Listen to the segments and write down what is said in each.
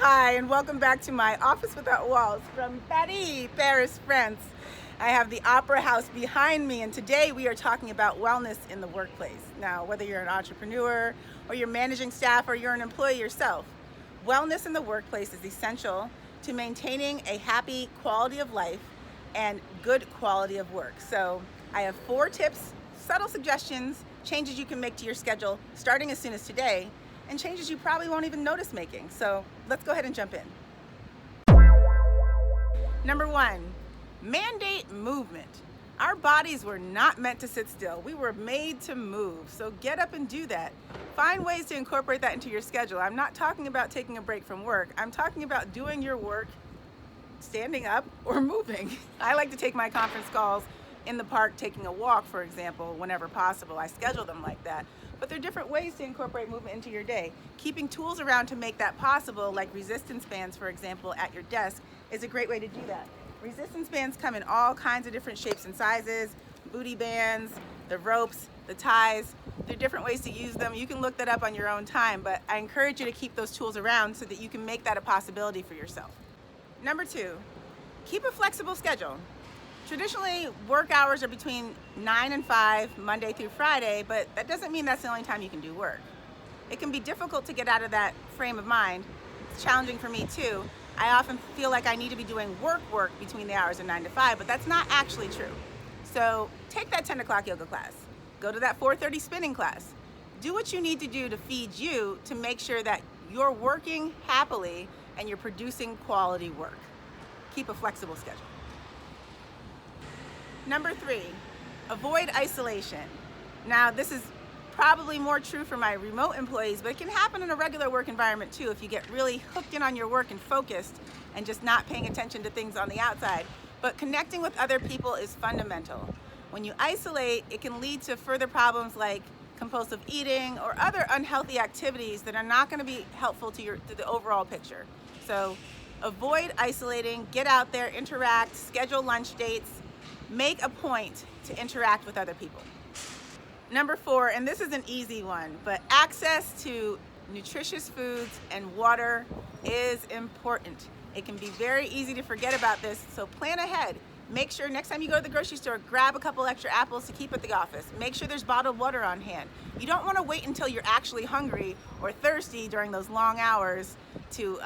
Hi, and welcome back to my Office Without Walls from Paris, France. I have the Opera House behind me, and today we are talking about wellness in the workplace. Now, whether you're an entrepreneur, or you're managing staff, or you're an employee yourself, wellness in the workplace is essential to maintaining a happy quality of life and good quality of work. So I have 4 tips, subtle suggestions, changes you can make to your schedule starting as soon as today, and changes you probably won't even notice making. So let's go ahead and jump in. Number 1, mandate movement. Our bodies were not meant to sit still. We were made to move. So get up and do that. Find ways to incorporate that into your schedule. I'm not talking about taking a break from work. I'm talking about doing your work standing up or moving. I like to take my conference calls in the park, taking a walk, for example, whenever possible. I schedule them like that. But there are different ways to incorporate movement into your day. Keeping tools around to make that possible, like resistance bands, for example, at your desk, is a great way to do that. Resistance bands come in all kinds of different shapes and sizes, booty bands, the ropes, the ties. There are different ways to use them. You can look that up on your own time, but I encourage you to keep those tools around so that you can make that a possibility for yourself. Number 2, keep a flexible schedule. Traditionally, work hours are between 9 and 5, Monday through Friday, but that doesn't mean that's the only time you can do work. It can be difficult to get out of that frame of mind. It's challenging for me too. I often feel like I need to be doing work between the hours of 9 to 5, but that's not actually true. So take that 10 o'clock yoga class. Go to that 4:30 spinning class. Do what you need to do to feed you to make sure that you're working happily and you're producing quality work. Keep a flexible schedule. Number 3, avoid isolation. Now, this is probably more true for my remote employees, but it can happen in a regular work environment too if you get really hooked in on your work and focused and just not paying attention to things on the outside. But connecting with other people is fundamental. When you isolate, it can lead to further problems like compulsive eating or other unhealthy activities that are not going to be helpful to the overall picture. So avoid isolating, get out there, interact, schedule lunch dates, make a point to interact with other people. Number 4, and this is an easy one, but access to nutritious foods and water is important. It can be very easy to forget about this, so plan ahead. Make sure next time you go to the grocery store, grab a couple extra apples to keep at the office. Make sure there's bottled water on hand. You don't want to wait until you're actually hungry or thirsty during those long hours to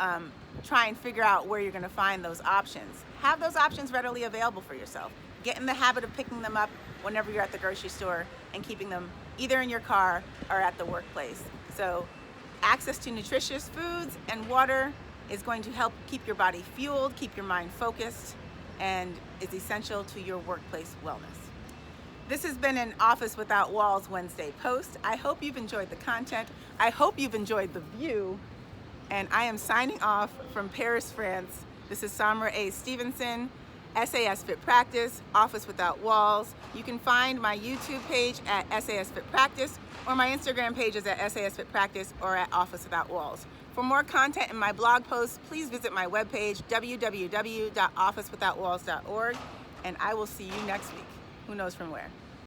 try and figure out where you're going to find those options. Have those options readily available for yourself. Get in the habit of picking them up whenever you're at the grocery store and keeping them either in your car or at the workplace. So access to nutritious foods and water is going to help keep your body fueled, keep your mind focused, and is essential to your workplace wellness. This has been an Office Without Walls Wednesday post. I hope you've enjoyed the content. I hope you've enjoyed the view. And I am signing off from Paris, France. This is Samra A. Stevenson, SAS Fit Practice, Office Without Walls. You can find my YouTube page at SAS Fit Practice, or my Instagram pages at SAS Fit Practice or at Office Without Walls. For more content and my blog posts, please visit my webpage, www.officewithoutwalls.org, and I will see you next week. Who knows from where?